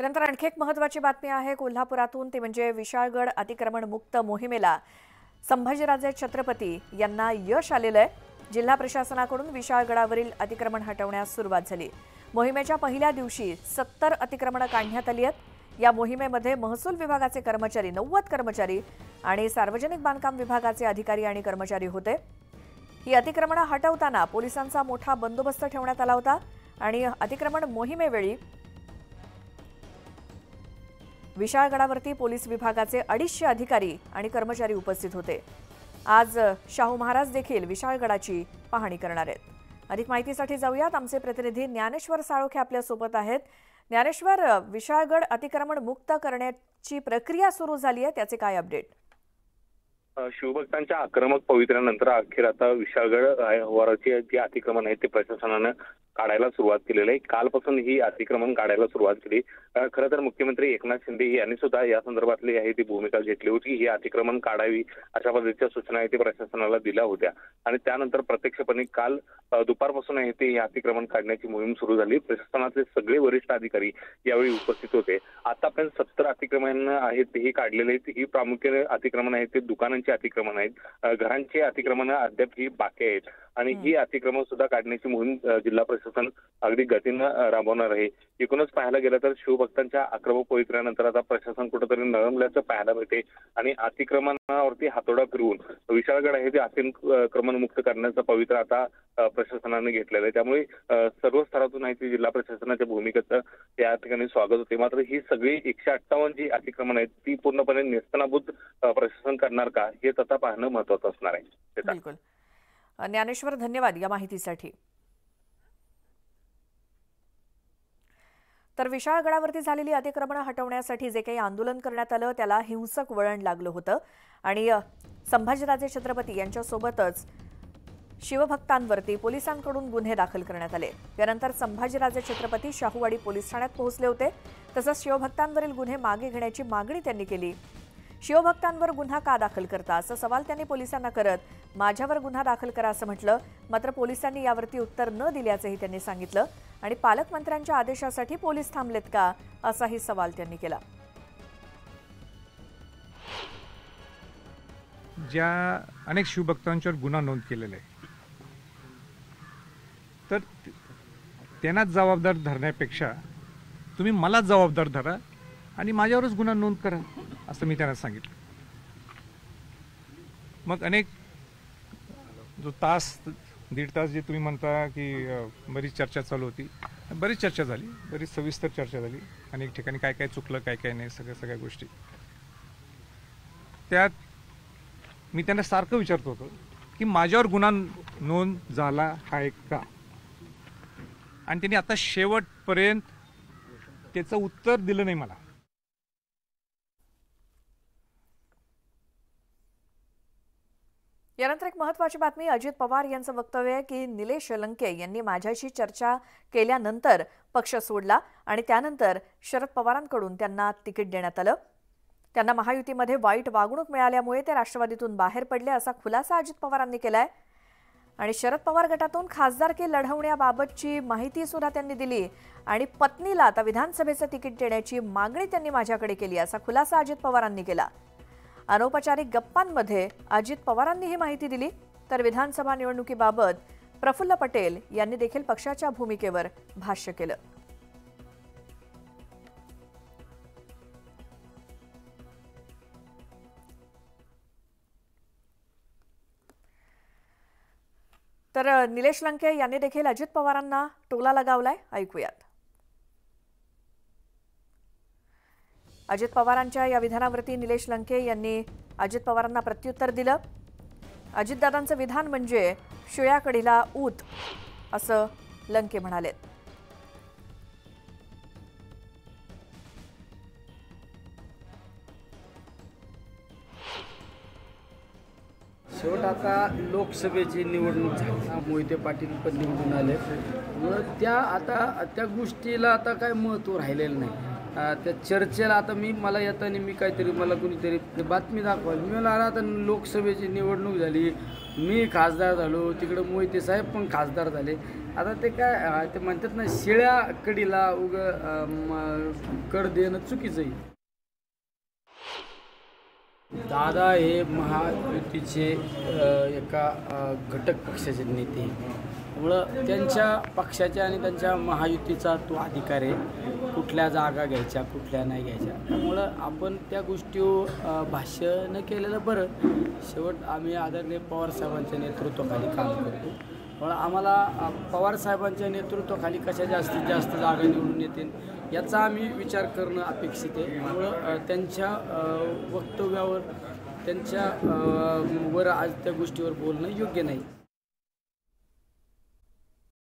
त्यानंतर आणखी एक महत्त्वाची बातमी आहे कोल्हापुरातून, ती म्हणजे विशाळगड अतिक्रमण मुक्त मोहिमेला संभाजीराजे छत्रपती यांना यश आलेलं आहे। जिल्हा प्रशासनाकडून विशाळगडावरील अतिक्रमण हटवण्यास सुरुवात झाली। मोहिमेच्या पहिल्या दिवशी 70 अतिक्रमणे काढण्यात आली आहेत। या मोहिमेमध्ये महसूल विभागाचे कर्मचारी 90 कर्मचारी आणि सार्वजनिक बांधकाम विभागाचे अधिकारी आणि कर्मचारी होते। ही अतिक्रमणे हटवताना पोलिसांचा मोठा बंदोबस्त ठेवण्यात आला होता आणि अतिक्रमण मोहिमेवेळी विशाळगडावरती पोलीस विभागाचे 250 अधिकारी आणि कर्मचारी उपस्थित होते। आज शाहू महाराज देखील विशाळगडाची पाहणी करणार आहेत। अधिक माहितीसाठी जाऊयात, आमचे प्रतिनिधी ज्ञानेश्वर साळोखे आपल्या सोबत आहेत। ज्ञानेश्वर, विशाळगड अतिक्रमण मुक्त करण्याची प्रक्रिया सुरू झाली आहे, त्याचे काय अपडेट? शिवभक्तांच्या आक्रमक पवित्र्यानंतर अखेर आता विशाळगड वरची जी अतिक्रमण आहे ते प्रशासनानं काढायला सुरुवात केलेली आहे। कालपासून ही अतिक्रमण काढायला सुरुवात केली। खरं तर मुख्यमंत्री एकनाथ शिंदे यांनी सुद्धा या संदर्भातली आहे ती भूमिका घेतली होती। ही अतिक्रमण काढावी अशा पद्धतीच्या सूचना आहे ते प्रशासनाला दिल्या होत्या आणि त्यानंतर प्रत्यक्षपणे काल दुपारपासून आहे ते अतिक्रमण काढण्याची मोहीम सुरू झाली। प्रशासनाचे सगळे वरिष्ठ अधिकारी यावेळी उपस्थित होते। आतापर्यंत 70 अतिक्रमण आहेत तेही काढलेले आहेत। ही प्रामुख्याने अतिक्रमण आहेत ते दुकानांची अतिक्रमण आहेत, घरांची अतिक्रमण अद्याप ही बाकी आहेत आणि ही अतिक्रमण सुद्धा काढण्याची मोहीम जिल्हा प्रशासन अगदी गतीनं राबवणार आहे। एकूणच पाहायला गेलं तर शिवभक्तांच्या आक्रमक पवित्र्यानंतर आता प्रशासन कुठेतरी नरमल्याचं पाहायला मिळते आणि अतिक्रमणावरती हातोडा फिरवून विशाळगड आहे ते अतिक्रमण मुक्त करण्याचा पवित्र आता प्रशासनाने घेतलेलं आहे। त्यामुळे सर्व स्तरातून आहे जिल्हा प्रशासनाच्या भूमिकेचं या ठिकाणी स्वागत होते। मात्र ही सगळी 158 जी अतिक्रमण आहेत ती पूर्णपणे नेस्तनाबूत प्रशासन करणार का हेच आता पाहणं महत्त्वाचं असणार आहे। बिलकुल ज्ञानेश्वर, धन्यवाद या माहितीसाठी। तर विशाळगडावरती झालेली अतिक्रमण हटवण्यासाठी जे काही आंदोलन करण्यात आलं त्याला हिंसक वळण लागलं होतं आणि संभाजीराजे छत्रपती यांच्यासोबतच शिवभक्तांवरती पोलिसांकडून गुन्हे दाखल करण्यात आले। त्यानंतर संभाजीराजे छत्रपती शाहूवाडी पोलीस ठाण्यात पोहोचले होते। तसंच शिवभक्तांवरील गुन्हे मागे घेण्याची मागणी त्यांनी केली। शिवभक्तांवर गुन्हा का दाखल करता असा सवाल त्यांनी पोलिसांना करत माझ्यावर गुन्हा दाखल करा असं म्हटलं। मात्र पोलिसांनी यावरती उत्तर न दिल्याचंही त्यांनी सांगितलं आणि पालकमंत्र्यांच्या आदेशासाठी पोलीस थांबलेत का असाही सवाल त्यांनी केला। ज्या अनेक शिवभक्तांच्यावर गुन्हा नोंद केलेला आहे तर त्यांनाच जबाबदार धरण्यापेक्षा तुम्ही मलाच जबाबदार धरा आणि माझ्यावरच गुन्हा नोंद करा असं मी त्यांना सांगितलं। मग अनेक जो तास 1.5 तास जे तुम्ही म्हणता की बरीच चर्चा चालू होती, बरीच चर्चा झाली, बरीच सविस्तर चर्चा झाली। अनेक ठिकाणी काय काय चुकलं काय काय नाही सगळ्या गोष्टी त्यात मी त्यांना सारखं विचारतो होतो की माझ्यावर गुन्हा नोंद झाला आहे का, आणि त्यांनी आता शेवटपर्यंत त्याचं उत्तर दिलं नाही मला। यानंतर एक महत्त्वाची बातमी, अजित पवार यांचं वक्तव्य आहे की निलेश लंके यांनी माझ्याशी चर्चा केल्यानंतर पक्ष सोडला आणि त्यानंतर शरद पवारांकडून त्यांना तिकीट देण्यात आलं। त्यांना महायुतीमध्ये वाईट वागणूक मिळाल्यामुळे ते राष्ट्रवादीतून बाहेर पडले असा खुलासा अजित पवारांनी केलाय आणि शरद पवार गटातून खासदारकी लढवण्याबाबतची माहिती सुद्धा त्यांनी दिली आणि पत्नीला आता विधानसभेचं तिकीट देण्याची मागणी त्यांनी माझ्याकडे केली असा खुलासा अजित पवारांनी केला। अनौपचारिक गप्पांमध्ये अजित पवारांनी ही माहिती दिली तर विधानसभा निवडणुकीबाबत प्रफुल्ल पटेल यांनी देखील पक्षाच्या भूमिकेवर भाष्य केलं। तर निलेश लंके यांनी देखील अजित पवारांना टोला लगावलाय, ऐकूयात। अजित पवारांच्या या विधानावरती निलेश लंके यांनी अजित पवारांना प्रत्युत्तर दिलं। अजितदादांचं विधान म्हणजे शिळ्याकडीला ऊत असं लंके म्हणाले। शेवट आता लोकसभेची निवडणूक झाली, मोहिते पाटील पण निवडून आले, त्या गोष्टीला आता काय महत्त्व राहिलेलं नाही। त्या चर्चेला आता मला येताना मी काहीतरी मला कुणीतरी बातमी दाखवायला मी मला आता लोकसभेची निवडणूक झाली, मी खासदार झालो, तिकडं मोहिते साहेब पण खासदार झाले. आता ते काय ते म्हणतात ना, शिळ्या कडीला कड देणं चुकीचं आहे. दादा हे महायुतीचे एका घटक पक्षाचे नेते, त्यामुळं त्यांच्या पक्षाच्या आणि त्यांच्या महायुतीचा तो अधिकार आहे कुठल्या जागा घ्यायच्या कुठल्या नाही घ्यायच्या. त्यामुळं आपण त्या गोष्टीवर भाष्य न केलेलं बरं. शेवट आम्ही आदरणीय पवारसाहेबांच्या नेतृत्वाखाली काम करतो. त्यामुळं आम्हाला पवारसाहेबांच्या नेतृत्वाखाली कशा जास्तीत जास्त जागा निवडून येतील याचा आम्ही विचार करणं अपेक्षित आहे. त्यामुळं त्यांच्या वक्तव्यावर त्यांच्या वर आज त्या गोष्टीवर बोलणं योग्य नाही.